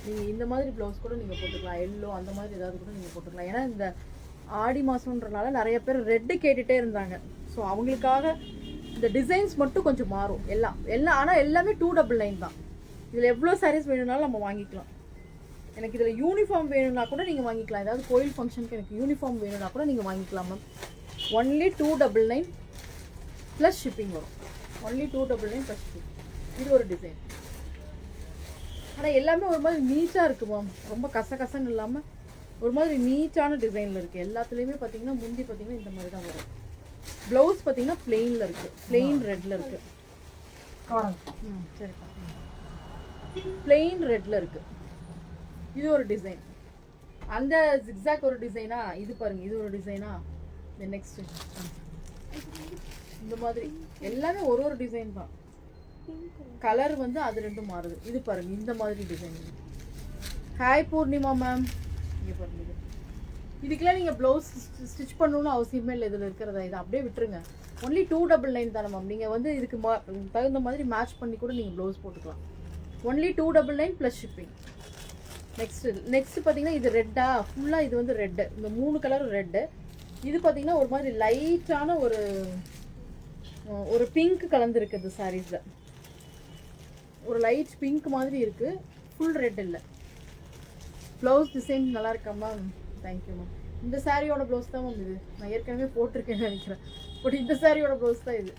நீங்கள் இந்த மாதிரி ப்ளவுஸ் கூட நீங்கள் போட்டுக்கலாம். எல்லோ அந்த மாதிரி ஏதாவது கூட நீங்கள் போட்டுக்கலாம். ஏன்னா இந்த ஆடி மாதம்ன்றனால நிறைய பேர் ரெட்டு கேட்டுகிட்டே இருந்தாங்க. ஸோ அவங்களுக்காக இந்த டிசைன்ஸ் மட்டும் கொஞ்சம் மாறும். எல்லாம் ஆனால் எல்லாமே 299 தான். இதில் எவ்வளோ சாரீஸ் வேணும்னாலும் நம்ம வாங்கிக்கலாம். எனக்கு இதில் யூனிஃபார்ம் வேணும்னா கூட நீங்கள் வாங்கிக்கலாம். ஏதாவது கோயில் ஃபங்க்ஷனுக்கு எனக்கு யூனிஃபார்ம் வேணும்னா கூட நீங்கள் வாங்கிக்கலாம் மேம். ஒன்லி 299 ப்ளஸ் ஷிப்பிங் வரும். Only 299 plus shipping. இது ஒரு டிசைன். ஆனால் எல்லாமே ஒரு மாதிரி நீட்டாக இருக்குது மேம். ரொம்ப கசகசன்னு இல்லாமல் ஒரு மாதிரி நீட்டான டிசைனில் இருக்குது. எல்லாத்துலேயுமே பார்த்தீங்கன்னா முந்தி பார்த்தீங்கன்னா இந்த மாதிரி தான் வரும். ப்ளவுஸ் பார்த்தீங்கன்னா பிளெயினில் இருக்குது. பிளெயின் ரெட்டில் இருக்குது. சரிப்பா. பிளெயின் ரெட்டில் இருக்குது. இது ஒரு டிசைன். அந்த ஜிக்ஸாக் ஒரு டிசைனா? இது பாருங்க, இது ஒரு டிசைனா? இந்த நெக்ஸ்ட் இந்த மாதிரி எல்லாமே ஒரு டிசைன் தான். கலர் வந்து அது ரெண்டும் மாறுது. இது பாருங்க, இந்த மாதிரி டிசைன். Hi Purnima ma'am. இங்கே பாருங்க, இதுக்கெல்லாம் நீங்கள் ப்ளவுஸ் ஸ்டிச் பண்ணணும்னு அவசியமே இல்லை. இதில் இருக்கிறதா இதை அப்படியே விட்டுருங்க. ஒன்லி 299 தானே மேம். நீங்கள் வந்து இதுக்கு தகுந்த மாதிரி மேட்ச் பண்ணி கூட நீங்கள் ப்ளவுஸ் போட்டுக்கலாம். Only 299 plus shipping. நெக்ஸ்ட்டு பார்த்தீங்கன்னா இது ரெட்டா? ஃபுல்லாக இது வந்து ரெட்டு. இந்த 3 கலர் ரெட்டு. இது பார்த்தீங்கன்னா ஒரு மாதிரி லைட்டான ஒரு பிங்க் கலந்துருக்கு இந்த சாரீஸில். ஒரு லைட் பிங்க் மாதிரி இருக்குது. ஃபுல் ரெட் இல்லை. ப்ளவுஸ் டிசைன் நல்லா இருக்கா மேம்? Thank you ma'am. இந்த சாரியோட ப்ளவுஸ் தான் மேம் இது. நான் ஏற்கனவே போட்டிருக்கேன்னு நினைக்கிறேன். பட் இந்த சாரியோட ப்ளவுஸ் தான் இது.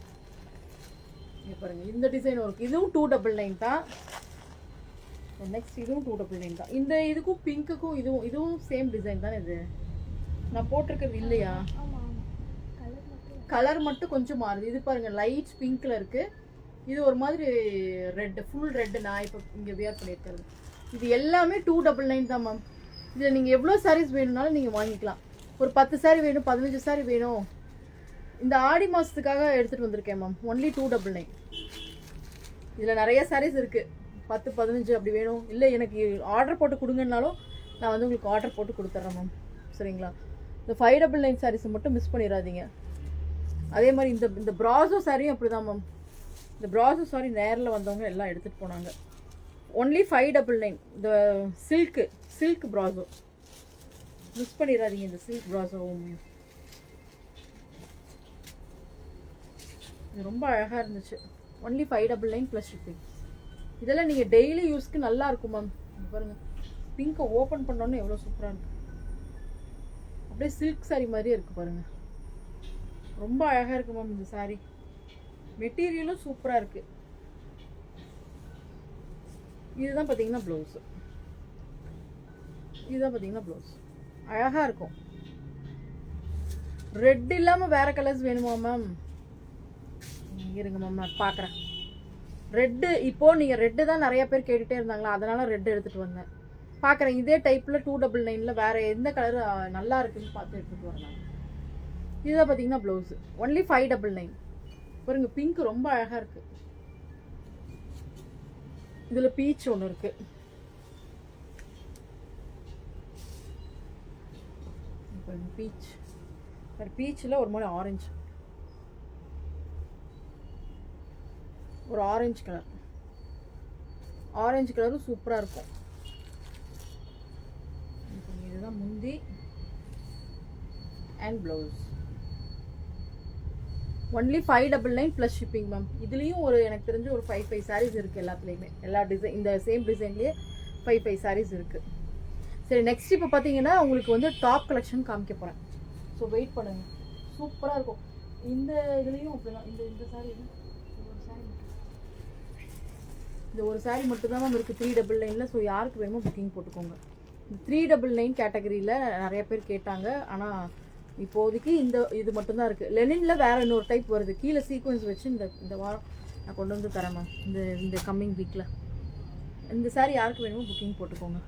இங்கே பாருங்கள், இந்த டிசைன் ஒர்க். இதுவும் 299 தான். நெக்ஸ்ட் இதுவும் 299 தான். இந்த இதுக்கும் பிங்க்குக்கும் இதுவும் சேம் டிசைன் தானே? இது நான் போட்டிருக்கிறது இல்லையா? கலர் மட்டும் கொஞ்சம் மாறுது. இது பாருங்கள், லைட் பிங்க்கில் இருக்குது. இது ஒரு மாதிரி ரெட், ஃபுல் ரெட்டு. நான் இப்போ இங்கே வியர் பண்ணியிருக்கிறது இது எல்லாமே 299 தான் மேம். இதில் நீங்கள் எவ்வளோ சாரீஸ் வேணும்னாலும் நீங்கள் வாங்கிக்கலாம். ஒரு 10 சாரீ வேணும், 15 சாரீ வேணும். இந்த ஆடி மாதத்துக்காக எடுத்துகிட்டு வந்திருக்கேன் மேம். ஒன்லி 299. இதில் நிறைய சாரீஸ் இருக்குது. 10, 15 அப்படி வேணும். இல்லை எனக்கு ஆர்டர் போட்டு கொடுங்கன்னாலும் நான் வந்து உங்களுக்கு ஆர்டர் போட்டு கொடுத்துட்றேன் மேம். சரிங்களா? இந்த 599 சாரீஸை மட்டும் மிஸ் பண்ணிடாதீங்க. அதே மாதிரி இந்த ப்ராசோ சாரியும் அப்படி தான் மேம். இந்த ப்ராசோ சாரி நேரில் வந்தவங்க எல்லாம் எடுத்துகிட்டு போனாங்க. ஒன்லி 599. இந்த சில்க் ப்ராசோ மிஸ் பண்ணிடாதீங்க. இந்த சில்க் ப்ராசோ இது ரொம்ப அழகாக இருந்துச்சு. Only 599 plus shipping. இதெல்லாம் நீங்கள் டெய்லி யூஸ்க்கு நல்லா இருக்கும் மேம். பாருங்கள், பிங்கை ஓப்பன் பண்ணோன்னு எவ்வளோ சூப்பராக இருக்குது. அப்படியே சில்க் சாரி மாதிரியே இருக்குது பாருங்கள். ரொம்ப அழகாக இருக்குது மேம் இந்த சாரீ. மெட்டீரியலும் சூப்பராக இருக்குது. இதுதான் பார்த்தீங்கன்னா ப்ளவுஸு. இதுதான் பார்த்தீங்கன்னா ப்ளவுஸ். அழகாக இருக்கும். ரெட் இல்லாமல் வேறு கலர்ஸ் வேணுமா மேம்? இருங்க மேம், நான் பார்க்குறேன். ரெட்டு இப்போது நீங்கள் ரெட்டு தான் நிறைய பேர் கேட்டுகிட்டே இருந்தாங்களா, அதனால் ரெட்டு எடுத்துகிட்டு வந்தேன். பார்க்குறேன் இதே டைப்பில் 299ல் வேறு எந்த கலர் நல்லா இருக்குதுன்னு பார்த்து எடுத்துகிட்டு வரேன். இதுதான் பார்த்தீங்கன்னா ப்ளவுஸு. ஒன்லி 599. பாருங்க, பிங்க் ரொம்ப அழகாக இருக்குது. இதில் பீச் ஒன்று இருக்குது. பீச் பீச்சில் ஒரு மாதிரி ஒரு ஆரஞ்சு கலர். ஆரஞ்சு கலரும் சூப்பராக இருக்கும். இதுதான் முந்தி and blouse. Only 599 plus shipping ma'am. இதுலேயும் ஒரு எனக்கு தெரிஞ்சு ஒரு 5 சாரீஸ் இருக்குது எல்லாத்துலேயுமே. எல்லா டிசைன் இந்த சேம் டிசைன்லேயே 5 சாரீஸ் இருக்குது. சரி, நெக்ஸ்ட் இப்போ பார்த்தீங்கன்னா உங்களுக்கு வந்து டாப் கலெக்ஷன் காமிக்க போகிறேன். ஸோ வெயிட் பண்ணுங்கள், சூப்பராக இருக்கும். இந்த இதுலேயும் அப்படிதான். இந்த சாரீ இந்த ஒரு சாரீ மட்டும் தான் மேம் இருக்குது 399. ஸோ யாருக்கு வேணுமோ புக்கிங் போட்டுக்கோங்க. இந்த 399 கேட்டகரியில் நிறைய பேர் கேட்டாங்க. ஆனால் இப்போதைக்கு இது மட்டும்தான் இருக்குது. லெனினில் வேறு இன்னொரு டைப் வருது, கீழே சீக்வன்ஸ் வச்சு இந்த வாரம் நான் கொண்டு வந்து தரேன் மேம். இந்த கம்மிங் வீக்கில் இந்த சாரீ யாருக்கு வேணுமோ புக்கிங் போட்டுக்கோங்க.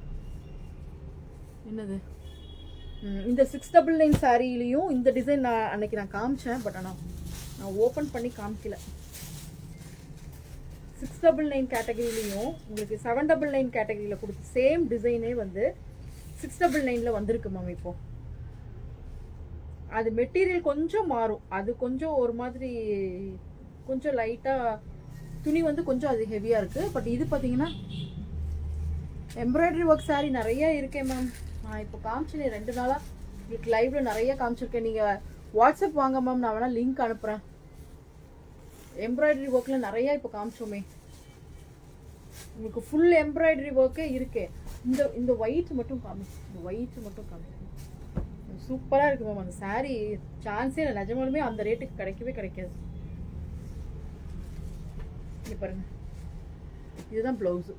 என்னது இந்த 699 சாரிலையும் இந்த டிசைன் அன்னைக்கு நான் காமிச்சேன். பட் ஆனால் நான் ஓப்பன் பண்ணி காமிக்கல. 699 கேட்டகரியிலையும் உங்களுக்கு 799 கேட்டகரியில் கொடுத்து சேம் டிசைனே வந்து 699 வந்திருக்கு மேம். இப்போ அது மெட்டீரியல் கொஞ்சம் மாறும். அது கொஞ்சம் ஒரு மாதிரி கொஞ்சம் லைட்டாக துணி வந்து கொஞ்சம் அது ஹெவியாக இருக்குது. பட் இது பார்த்தீங்கன்னா எம்ப்ராய்டரி ஒர்க் சாரீ நிறைய இருக்கேன் மேம். நான் இப்போ காமிச்சேன் 2 நாளாக உங்களுக்கு லைவ்ல நிறைய காமிச்சிருக்கேன். நீங்கள் வாட்ஸ்அப் வாங்க மேம், நான் வேணால் லிங்க் அனுப்புகிறேன். எம்ப்ராய்டரி ஒர்க்கில் நிறையா இப்போ காமிச்சோமே. உங்களுக்கு ஃபுல் எம்ப்ராய்டரி ஒர்க்கே இருக்கே. இந்த ஒயிட் மட்டும் காமி. சூப்பராக இருக்குது மேம். அந்த சாரீ சான்ஸே இல்லை, நிஜமாலுமே அந்த ரேட்டுக்கு கிடைக்கவே கிடைக்காது. இங்கே பாருங்க, இதுதான் ப்ளவுஸு.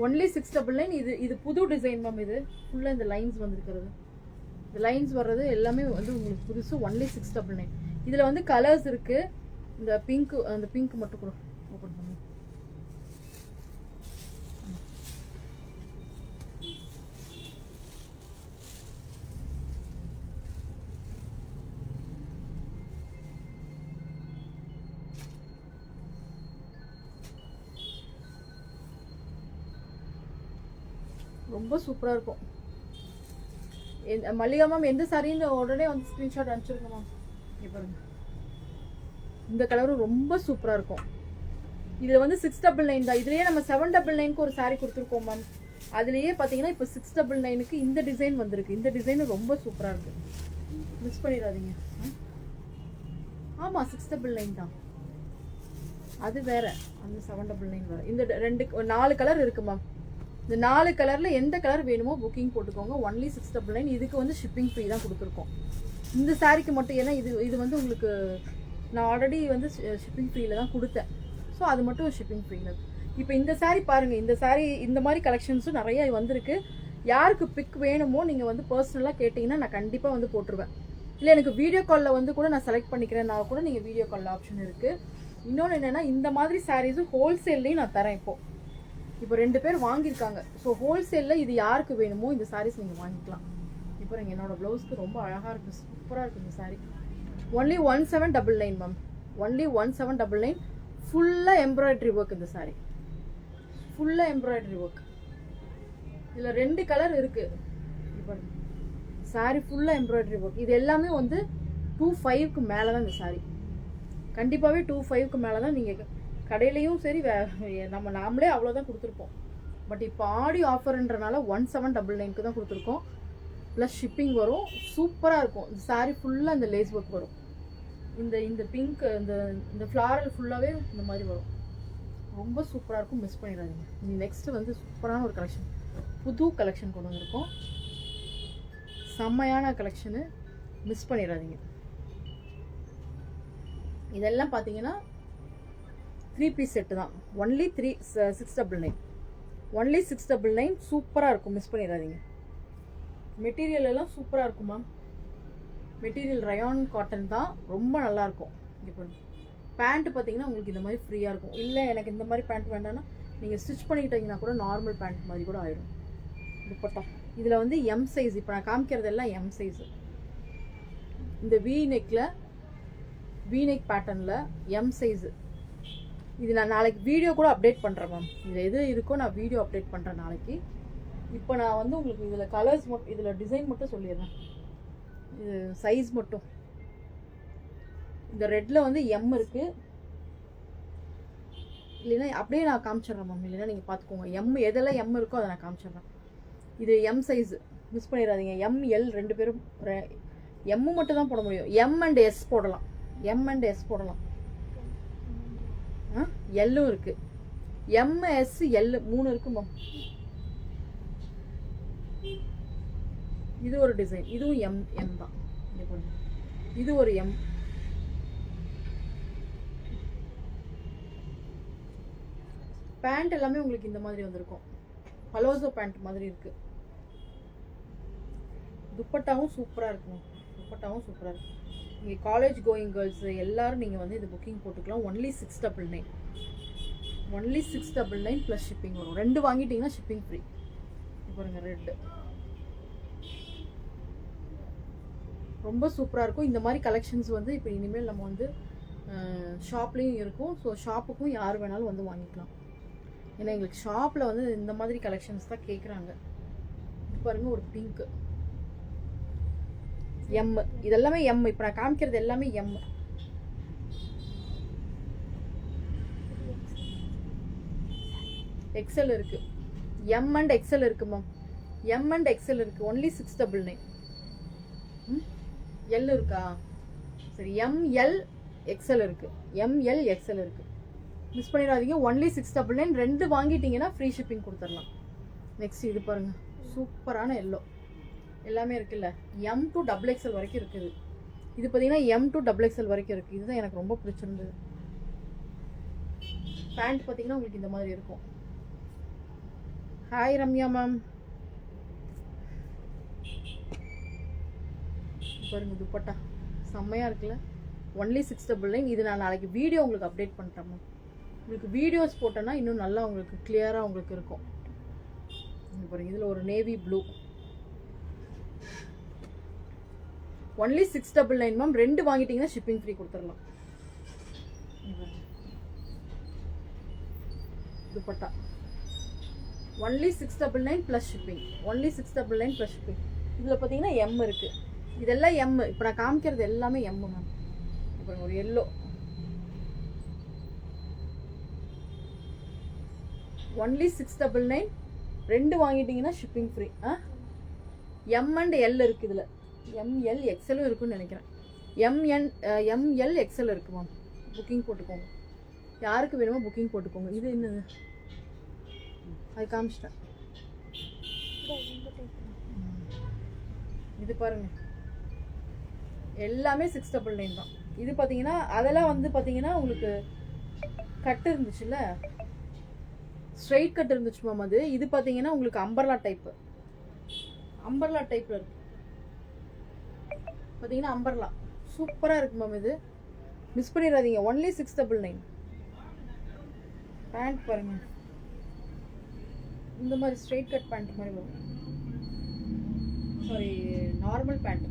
ஒன்லி 699. இது புது டிசைன் மேம். இது ஃபுல்லாக இந்த லைன்ஸ் வந்துருக்கிறது, இந்த லைன்ஸ் வர்றது எல்லாமே வந்து உங்களுக்கு புதுசு. ஒன்லி 699. இதில் வந்து கலர்ஸ் இருக்குது. இந்த பிங்க் மட்டும் கூட ஓப்பன் பண்ணி ரொம்ப சூப்பராக இருக்கும். மல்லிகா மேம் எந்த சாரின்னு உடனே வந்து ஸ்க்ரீன்ஷாட் அனுப்பிச்சிருங்க மேம். இங்கே பாருங்க, இந்த கலரும் ரொம்ப சூப்பராக இருக்கும். இதில் வந்து 699 தான். இதுலேயே நம்ம 799க்கு ஒரு சாரீ கொடுத்துருக்கோம் மேம். அதுலேயே பார்த்தீங்கன்னா இப்போ 699க்கு இந்த டிசைன் வந்திருக்கு. இந்த டிசைன் ரொம்ப சூப்பராக இருக்குது, மிஸ் பண்ணிடாதீங்க. ஆமாம் 699 தான். அது வேற, அந்த 799 வேறு. இந்த 4 கலர் இருக்குது மேம். இந்த 4 கலரில் எந்த கலர் வேணுமோ புக்கிங் போட்டுக்கோங்க. ஒன்லி 699. இதுக்கு வந்து ஷிப்பிங் ஃப்ரீ தான் கொடுத்துருக்கோம் இந்த சாரீக்கு மட்டும். ஏன்னா இது வந்து உங்களுக்கு நான் ஆல்ரெடி வந்து ஷிப்பிங் ஃப்ரீயில் தான் கொடுத்தேன். ஸோ அது மட்டும் ஷிப்பிங் ஃப்ரீயில். இப்போ இந்த சாரீ பாருங்கள், இந்த சாரீ இந்த மாதிரி கலெக்ஷன்ஸும் நிறைய வந்திருக்கு. யாருக்கு பிக் வேணுமோ நீங்கள் வந்து பர்சனலாக கேட்டிங்கன்னா நான் கண்டிப்பாக வந்து போட்டுருவேன். இல்லை எனக்கு வீடியோ காலில் வந்து கூட நான் செலக்ட் பண்ணிக்கிறேன்னா கூட நீங்கள் வீடியோ காலில் ஆப்ஷன் இருக்குது. இன்னொன்று என்னென்னா, இந்த மாதிரி சாரீஸும் ஹோல்சேல்லையும் நான் தரேன். இப்போ 2 பேர் வாங்கியிருக்காங்க. ஸோ ஹோல்சேலில் இது யாருக்கு வேணுமோ இந்த சாரீஸ் நீங்கள் வாங்கிக்கலாம். இப்போ என்னோடய ப்ளவுஸ்க்கு ரொம்ப அழகாக இருக்குது, சூப்பராக இருக்குது இந்த சாரீ. Only 1799 ma'am. ஒன்லி 1799. ஃபுல்லாக எம்ப்ராய்டரி ஒர்க். இந்த சாரீ ஃபுல்லாக எம்ப்ராய்டரி ஒர்க். இதில் 2 கலர் இருக்குது. இப்போ சாரீ ஃபுல்லாக எம்ப்ராய்டரி ஒர்க். இது எல்லாமே வந்து 25க்கு மேலே தான் இந்த சாரீ. கண்டிப்பாகவே 25க்கு மேலே தான். நீங்கள் கடையிலையும் சரி நாமளே அவ்வளோதான் கொடுத்துருப்போம். பட் இப்போ ஆடி ஆஃபர்ன்றனால 1799க்கு தான் கொடுத்துருக்கோம். ப்ளஸ் ஷிப்பிங் வரும். சூப்பராக இருக்கும். இந்த சாரீ ஃபுல்லாக இந்த லேஸ் ஒர்க் வரும். இந்த பிங்க் இந்த ஃப்ளாரல் ஃபுல்லாகவே இந்த மாதிரி வரும். ரொம்ப சூப்பராக இருக்கும், மிஸ் பண்ணிடாதீங்க. நெக்ஸ்ட்டு வந்து சூப்பரான ஒரு கலெக்ஷன், புது கலெக்ஷன் கொண்டு வந்திருக்கோம். செம்மையான கலெக்ஷனு, மிஸ் பண்ணிடாதீங்க. இதெல்லாம் பார்த்தீங்கன்னா 3 பீஸ் செட்டு தான். ஒன்லி 699. ஒன்லி 699. சூப்பராக இருக்கும், மிஸ் பண்ணிடாதீங்க. மெட்டீரியல் எல்லாம் சூப்பராக இருக்கும் மேம். மெட்டீரியல் ரயான் காட்டன் தான், ரொம்ப நல்லாயிருக்கும். இங்கே பாருங்க, பேண்ட்டு பார்த்தீங்கன்னா உங்களுக்கு இந்த மாதிரி ஃப்ரீயாக இருக்கும். இல்லை எனக்கு இந்த மாதிரி பேண்ட் வேண்டாம்னா நீங்கள் ஸ்டிச் பண்ணிக்கிட்டீங்கன்னா கூட நார்மல் பேண்ட் மாதிரி கூட ஆயிடும். துப்பட்டா இதில் வந்து எம் சைஸ். இப்போ நான் காமிக்கிறதெல்லாம் எம் சைஸு. இந்த வி நெக் பேட்டர்னில் எம் சைஸு. இது நான் நாளைக்கு வீடியோ கூட அப்டேட் பண்ணுறேன் மேம். இதில் எது இருக்கோ நான் வீடியோ அப்டேட் பண்ணுறேன் நாளைக்கு. இப்போ நான் வந்து உங்களுக்கு இதில் கலர்ஸ் மட்டும், இதில் டிசைன் மட்டும் சொல்லிடுறேன். இது சைஸ் மட்டும். இந்த ரெட்டில் வந்து எம் இருக்குது. இல்லைன்னா அப்படியே நான் காமிச்சிட்றேன் மேம். இல்லைன்னா நீங்கள் பார்த்துக்கோங்க. எம் எதெல்லாம் எம் இருக்கோ அதை நான் காமிச்சிட்றேன். இது எம் சைஸ், மிஸ் பண்ணிடாதீங்க. எம் எல் ரெண்டு பேரும் எம் மட்டும் தான் போட முடியும். எம் அண்ட் எஸ் போடலாம், எம் அண்ட் எஸ் போடலாம். எல்லும் இருக்கு, எம் எஸ் எல் 3 இருக்குமா. இது ஒரு டிசைன், இதுவும் எம் எம் தான். இது ஒரு எம். பேண்ட் எல்லாமே உங்களுக்கு இந்த மாதிரி வந்திருக்கும், பலோசோ பேண்ட் மாதிரி இருக்கு. துப்பட்டாவும் சூப்பரா இருக்கும், துப்பட்டாவும் சூப்பரா இருக்கு. நீங்க காலேஜ் கோயிங் கேர்ள்ஸ் எல்லாரும் நீங்க வந்து இது புக்கிங் போட்டுக்கலாம். ஒன்லி 699, ஒன்லி 699 ப்ளஸ் ஷிப்பிங் வரும். 2 வாங்கிட்டீங்கன்னா ஷிப்பிங் ஃப்ரீ. பாருங்க ரெட் ரொம்ப சூப்பராக இருக்கும். இந்த மாதிரி கலெக்ஷன்ஸ் வந்து இப்போ இனிமேல் நம்ம வந்து ஷாப்லேயும் இருக்கும். ஸோ ஷாப்புக்கும் யார் வேணாலும் வந்து வாங்கிக்கலாம். ஏன்னா எங்களுக்கு ஷாப்பில் வந்து இந்த மாதிரி கலெக்ஷன்ஸ் தான் கேட்குறாங்க. பாருங்க ஒரு பிங்க் எம், இதெல்லாமே எம். இப்போ நான் காமிக்கிறது எல்லாமே எம். எக்ஸல் இருக்கு, எம் அண்ட் எக்ஸல் இருக்கு மேம். எம் அண்ட் எக்ஸல் இருக்கு, ஒன்லி 699. எல் இருக்கா? சரி, எம்எல் எக்ஸல் இருக்கு, எம்எல் எக்ஸல் இருக்கு. மிஸ் பண்ணிடாதீங்க. ஒன்லி 699. 2 வாங்கிட்டீங்கன்னா ஃப்ரீ ஷிப்பிங் கொடுத்துடலாம். நெக்ஸ்ட் இது பாருங்க, சூப்பரான எல்லோ எல்லாமே இருக்குல்ல. எம் டு டபுள் எக்ஸல் வரைக்கும் இருக்குது. இது பார்த்தீங்கன்னா எம் டு டபுள் எக்ஸல் வரைக்கும் இருக்குது. இதுதான் எனக்கு ரொம்ப பிடிச்சிருந்தது. பேண்ட் பார்த்தீங்கன்னா உங்களுக்கு இந்த மாதிரி இருக்கும். Hi Ramya ma'am. பாருங்க துப்பட்டா செம்மையாக இருக்குல்ல. ஒன்லி 699. இது நான் நாளைக்கு வீடியோ உங்களுக்கு அப்டேட் பண்ணிட்டேன் மேம். உங்களுக்கு வீடியோஸ் போட்டேன்னா இன்னும் நல்லா உங்களுக்கு கிளியராக உங்களுக்கு இருக்கும். பாருங்க இதில் ஒரு நேவி ப்ளூ, ஒன்லி 699 மேம். 2 வாங்கிட்டீங்கன்னா ஷிப்பிங் ஃப்ரீ கொடுத்துடலாம். Dupatta only 699 plus shipping, only 699 plus shipping. இதில் பார்த்தீங்கன்னா எம் இருக்கு, இதெல்லாம் எம். இப்போ நான் காமிக்கிறது எல்லாமே எம் மேம். இப்போ ஒரு எல்லோ, ஒன்லி 699. 2 வாங்கிட்டீங்கன்னா shipping free. M and L இருக்கு. இதில் எம்எல் எக்ஸலும் இருக்குன்னு நினைக்கிறேன். எம்எல் எக்ஸல் இருக்கு மேம். புக்கிங் போட்டுக்கோங்க, யாருக்கு வேணுமோ புக்கிங் போட்டுக்கோங்க. இது என்னது அது காமிச்சிட்டேன். இது பாருங்க எல்லாமே 699 தான். இது பார்த்தீங்கன்னா அதெல்லாம் வந்து பார்த்தீங்கன்னா உங்களுக்கு கட்டு இருந்துச்சுல்ல, ஸ்ட்ரெயிட் கட் இருந்துச்சு மேம். அது இது பார்த்தீங்கன்னா உங்களுக்கு அம்பர்லா டைப்பு, அம்பர்லா டைப்ல இருக்கு பார்த்தீங்கன்னா. அம்பர்லா சூப்பராக இருக்கு மேம். இது மிஸ் பண்ணிடாதீங்க. ஒன்லி 699. பேண்ட் பாருங்க இந்த மாதிரி ஸ்ட்ரெயிட் கட் பேண்ட் மாதிரி வரும். Sorry, normal pant,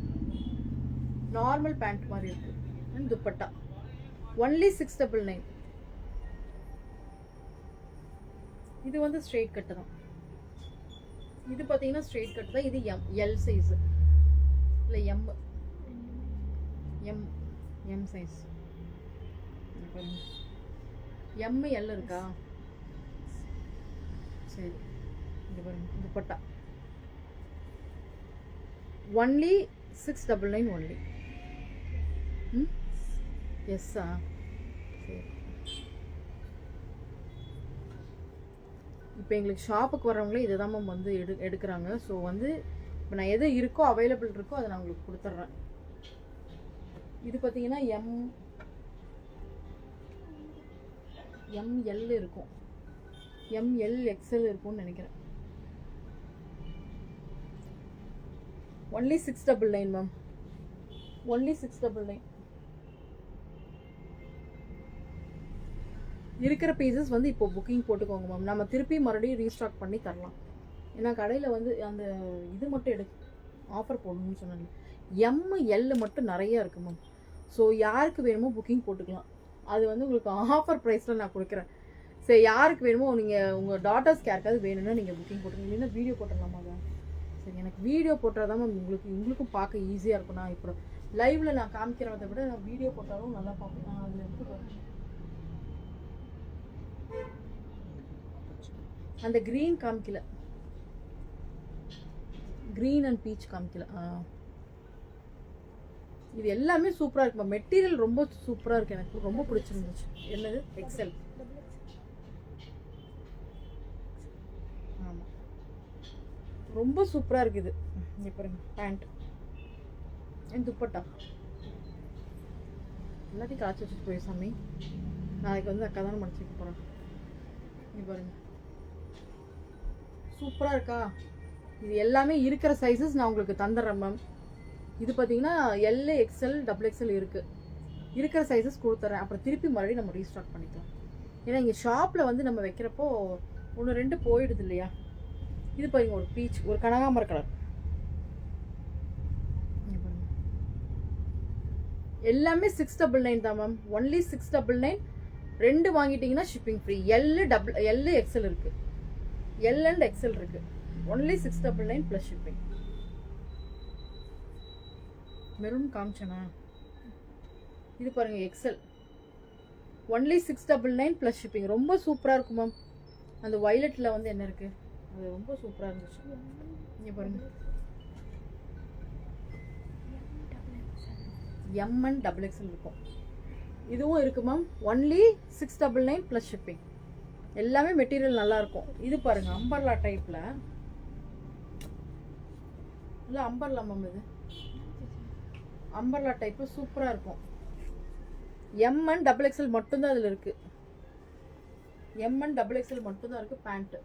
normal pant மாதிரி இருக்கு. And dupatta only 699. இது வந்து ஸ்ட்ரெயிட் கட்டு தான். இது பார்த்தீங்கன்னா ஸ்ட்ரெயிட் கட் தான். இது எம் எல் சைஸ் இல்லை M, M M size. M L இருக்கா? சரி, இது பாருங்க துப்பட்டா ஒன்லி 699 ஒன்லி. எஸ்ஸா? சரி. இப்போ எங்களுக்கு ஷாப்புக்கு வரவங்களே இதை தான் மேம் வந்து எடுக்கிறாங்க. ஸோ வந்து இப்போ நான் எது இருக்கோ அவைலபிள் இருக்கோ அதை நான் உங்களுக்கு கொடுத்துட்றேன். இது பார்த்தீங்கன்னா எம்எல் இருக்கும், எம்எல் எக்ஸ்எல் இருக்கும்னு நினைக்கிறேன். Only 699 ma'am, only 699. இருக்கிற பீசஸ் வந்து இப்போ புக்கிங் போட்டுக்கோங்க மேம். நம்ம திருப்பி மறுபடியும் ரீஸ்டாக் பண்ணி தரலாம். ஏன்னா கடையில் வந்து அந்த இது மட்டும் ஆஃபர் போடணும்னு சொன்னாங்க. எம்எல் மட்டும் நிறைய இருக்கு மேம். ஸோ யாருக்கு வேணுமோ புக்கிங் போட்டுக்கலாம். அது வந்து உங்களுக்கு ஆஃபர் ப்ரைஸில் நான் கொடுக்குறேன். சரி, யாருக்கு வேணுமோ நீங்கள் உங்கள் டாட்டர்ஸ்க்கு யாருக்காவது வேணும்னா நீங்கள் புக்கிங் போட்டுருங்க. இல்லைன்னா வீடியோ போட்டுடலாமா தான்? சரி, எனக்கு வீடியோ போட்டால் தான் மேம் உங்களுக்கும் பார்க்க ஈஸியாக இருக்கும். நான் இப்போ லைவில் நான் காமிக்கிறத விட நான் வீடியோ போட்டாலும் நல்லா பார்ப்பேன். நான் அதில் எடுத்து போகிறேன். அந்த க்ரீன் காமிக்கல, க்ரீன் அண்ட் பீச் காமிக்கல. இது எல்லாமே சூப்பராக இருக்குமா. மெட்டீரியல் ரொம்ப சூப்பராக இருக்குது, எனக்கு ரொம்ப பிடிச்சிருந்துச்சு. என்னது எக்ஸல். ஆமாம், ரொம்ப சூப்பராக இருக்குது. இங்கே பாருங்க பேண்ட் என் துப்பட்டா எல்லாத்தையும் காய்ச்சி வச்சுட்டு போய் சாமி. நாளைக்கு வந்து அக்கா தானே மடிச்சுக்க போகிறேன். இங்கே பாருங்க சூப்பராக இருக்கா. இது எல்லாமே இருக்கிற சைஸஸ் நான் உங்களுக்கு தந்துடுறேன் மேம். இது பார்த்தீங்கன்னா எல் எக்ஸ்எல் டபுள் எக்ஸ்எல் இருக்குது, இருக்கிற சைஸஸ் கொடுத்துட்றேன். அப்புறம் திருப்பி மறுபடியும் நம்ம ரீஸ்டாக் பண்ணிக்கலாம். ஏன்னா இங்கே ஷாப்பில் வந்து நம்ம வைக்கிறப்போ 1-2 போயிடுது இல்லையா. இது பாருங்க ஒரு பீச், ஒரு கனகாமர கலர். எல்லாமே 699 தான் மேம். ஒன்லி 699. 2 வாங்கிட்டீங்கன்னா ஷிப்பிங் ஃப்ரீ. எல் எக்ஸ்எல் இருக்கு, எல் அண்ட் எக்ஸ்எல் இருக்கு. Only 699 plus shipping. மெரூன் காமிச்சனா. இது பாருங்க எக்ஸ்எல், ஒன்லி 699 ப்ளஸ் ஷிப்பிங். ரொம்ப சூப்பராக இருக்கும் மேம். அந்த வயலட்டில் வந்து என்ன இருக்கு, அது ரொம்ப சூப்பராக இருந்துச்சு. இங்கே பாருங்க எம் அண்ட் டபுள் எக்ஸ்எல் இருக்கும். இதுவும் இருக்கு மேம். Only 699 plus shipping. எல்லாமே மெட்டீரியல் நல்லா இருக்கும். இது பாருங்க அம்பர்லா டைப்ல. இல்லை அம்பர்லா மேம், இது அம்பர்லா டைப்பு சூப்பராக இருக்கும். எம் அண்ட் டபுள் எக்ஸ்எல் மட்டும்தான் அதில் இருக்கு. எம் அண்ட் டபுள் எக்ஸ்எல் மட்டும்தான் இருக்கு. பேண்ட்டு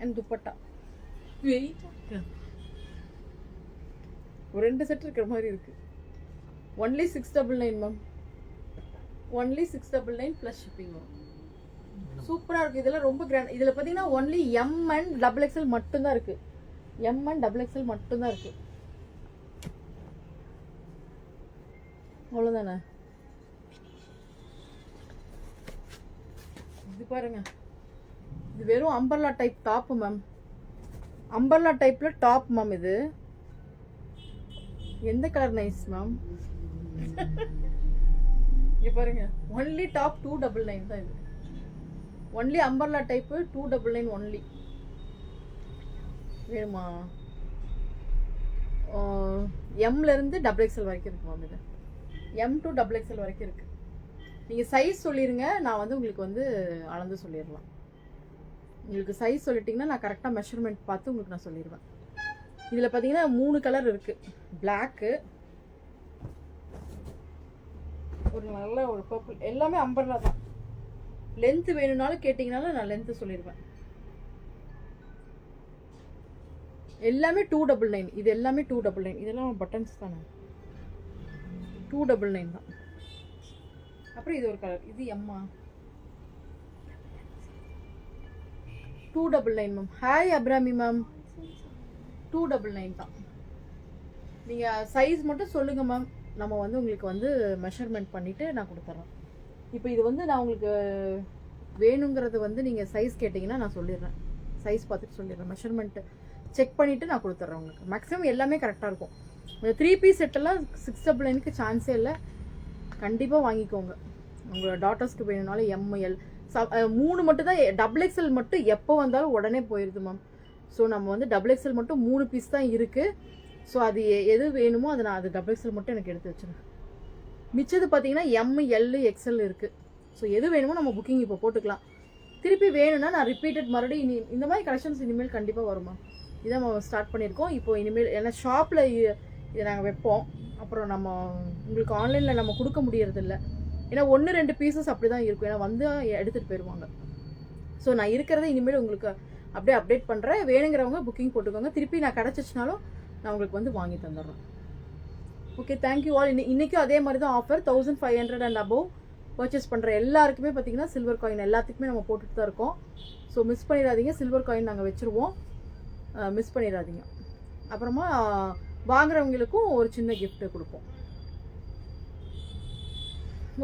அண்ட் துப்பட்டா வெயிட் ஒரு 2 செட் இருக்கிற மாதிரி இருக்கு. Only 699 ma'am. Only 699 plus shipping வரும். சூப்பராக இருக்குது. இதெல்லாம் ரொம்ப கிராண்ட். இதில் பார்த்தீங்கன்னா only M and double XL மட்டும்தான் இருக்கு. எம் அண்ட் டபுள் எக்ஸ்எல் மட்டும்தான் இருக்கு. அவ்வளோதானே. இது பாருங்க, இது வெறும் umbrella type top ma'am. Umbrella டைப்ல டாப் மேம். இது எந்த கலர் நைஸ் மேம். இங்க பாருங்க ஒன்லி டாப் 299 தான். இது ஒன்லி அம்பர்லா டைப் 299 ஒன்லி. வேணுமா? எம்ல இருந்து டபுள் எக்ஸ்எல் வரைக்கும் இருக்கு மேம். இது எம் டு டபுள் எக்ஸ்எல் வரைக்கும் இருக்கு. நீங்க சைஸ் சொல்லிருங்க, நான் வந்து உங்களுக்கு வந்து அளந்து சொல்லிடலாம். உங்களுக்கு சைஸ் சொல்லிட்டீங்கன்னா நான் கரெக்டாக மெஷர்மெண்ட் பார்த்து உங்களுக்கு நான் சொல்லிடுவேன். இதில் பார்த்தீங்கன்னா 3 கலர் இருக்கு. பிளாக்கு, ஒரு நல்ல ஒரு பர்பிள். எல்லாமே அம்பர்லா தான். லென்த் வேணும்னாலும் கேட்டிங்கனாலும் நான் லென்த்து சொல்லிடுவேன். எல்லாமே 299. இது எல்லாமே 299. இதெல்லாம் பட்டன்ஸ் தானே. 299 தான். அப்புறம் இது ஒரு கலர். இது எம்மா 299 மேம். Hi Abirami ma'am. 299 தான். நீங்கள் சைஸ் மட்டும் சொல்லுங்கள் மேம். நம்ம வந்து உங்களுக்கு வந்து மெஷர்மெண்ட் பண்ணிவிட்டு நான் கொடுத்துட்றேன். இப்போ இது வந்து நான் உங்களுக்கு வேணுங்கிறது வந்து நீங்கள் சைஸ் கேட்டிங்கன்னா நான் சொல்லிடுறேன். சைஸ் பார்த்துட்டு சொல்லிடுறேன். மெஷர்மெண்ட்டு செக் பண்ணிவிட்டு நான் கொடுத்துட்றேன் உங்களுக்கு. மேக்ஸிமம் எல்லாமே கரெக்டாக இருக்கும். இந்த 3 பீஸ் செட்டெல்லாம் 699க்கு சான்ஸே இல்லை. கண்டிப்பாக வாங்கிக்கோங்க. உங்களோட டாட்டர்ஸ்க்கு வேணும்னாலும் எம்எல் 3 மட்டும் தான். டபுள் எக்ஸ்எல் மட்டும் எப்போ வந்தாலும் உடனே போயிடுது மேம். ஸோ நம்ம வந்து டபுள் எக்ஸ்எல் மட்டும் 3 பீஸ் தான் இருக்குது. ஸோ அது எது வேணுமோ அதை நான் அது டபுள் எக்ஸ்எல் மட்டும் எனக்கு எடுத்து வச்சுருவேன். மிச்சது பார்த்தீங்கன்னா எம் எல் எக்ஸ்எல் இருக்குது. ஸோ எது வேணுமோ நம்ம புக்கிங் இப்போ போட்டுக்கலாம். திருப்பி வேணும்னா நான் ரிப்பீட்டட் மறுபடியும் இந்த மாதிரி கலெக்ஷன்ஸ் இனிமேல் கண்டிப்பாக வருமா. இதான் நம்ம ஸ்டார்ட் பண்ணியிருக்கோம் இப்போ. இனிமேல் ஏன்னா ஷாப்பில் இதை நாங்கள் வைப்போம். அப்புறம் நம்ம உங்களுக்கு ஆன்லைனில் நம்ம கொடுக்க முடியறதில்ல. ஏன்னா 1-2 பீசஸ் அப்படி தான் இருக்கும். ஏன்னா வந்து எடுத்துகிட்டு போயிடுவாங்க. ஸோ நான் இருக்கிறத இனிமேல் உங்களுக்கு அப்படியே அப்டேட் பண்ணுறேன். வேணுங்கிறவங்க புக்கிங் போட்டுக்கோங்க. திருப்பி நான் கிடச்சிச்சினாலும் நான் உங்களுக்கு வந்து வாங்கி தந்துடுறேன். Okay, thank you all. இன்றைக்கும் அதே மாதிரி தான் ஆஃபர். 1500 அண்ட் அபவ் பர்ச்சேஸ் பண்ணுற எல்லாருக்குமே பார்த்தீங்கன்னா சில்வர் காயின் எல்லாத்துக்குமே நம்ம போட்டுட்டு தான் இருக்கோம். ஸோ மிஸ் பண்ணிடாதீங்க. சில்வர் காயின் நாங்கள் வச்சுருவோம், மிஸ் பண்ணிடாதீங்க. அப்புறமா வாங்குறவங்களுக்கும் ஒரு சின்ன கிஃப்ட் கொடுப்போம்.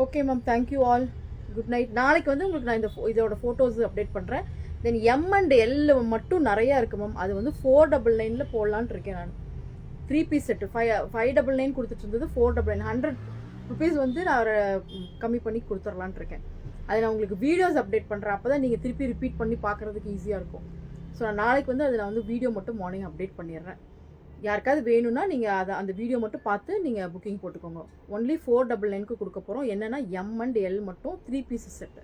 Okay ma'am, thank you all. Good night. நாளைக்கு வந்து உங்களுக்கு நான் இதோட ஃபோட்டோஸ் அப்டேட் பண்ணுறேன். தென் எம் அண்ட் எல் மட்டும் நிறையா இருக்குது மேம். அது வந்து 499 போடலான்னு இருக்கேன் நான். 3 பீஸ் செட்டு 599 கொடுத்துட்டு இருந்தது 499. 100 ருபீஸ் வந்து நான் கம்மி பண்ணி கொடுத்துடலான் இருக்கேன். அதை நான் உங்களுக்கு வீடியோஸ் அப்டேட் பண்ணுறேன். அப்போ தான் நீங்கள் திருப்பி ரிப்பீட் பண்ணி பார்க்குறதுக்கு ஈஸியாக இருக்கும். ஸோ நான் நாளைக்கு வந்து அதில் வந்து வீடியோ மட்டும் மார்னிங் அப்டேட் பண்ணிடுறேன். யாருக்காவது வேணும்னா நீங்கள் அதை அந்த வீடியோ மட்டும் பார்த்து நீங்கள் புக்கிங் போட்டுக்கோங்க. ஒன்லி 499க்கு கொடுக்க போகிறோம். என்னென்னா M&L மட்டும் 3 பீசஸ் செட்டு.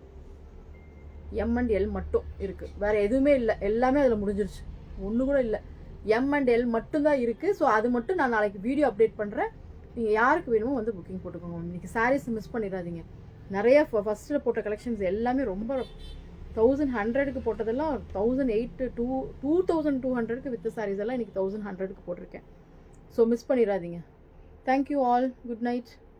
M&L மட்டும் இருக்குது, வேறு எதுவுமே இல்லை. எல்லாமே அதில் முடிஞ்சிருச்சு, ஒன்று கூட இல்லை. M&L மட்டும்தான் இருக்குது. ஸோ அது மட்டும் நான் நாளைக்கு வீடியோ அப்டேட் பண்ணுறேன். நீங்கள் யாருக்கு வேணுமோ வந்து புக்கிங் போட்டுக்கோங்க. இன்றைக்கி சாரீஸ் மிஸ் பண்ணிடாதீங்க. நிறைய ஃபஸ்ட்டில் போட்ட கலெக்ஷன்ஸ் எல்லாமே ரொம்ப 1100க்கு போட்டதெல்லாம் 1008 2200க்கு வித்த சாரீஸ் எல்லாம் இன்றைக்கி 1100க்கு போட்டிருக்கேன். ஸோ மிஸ் பண்ணிடாதீங்க. Thank you all. Good night.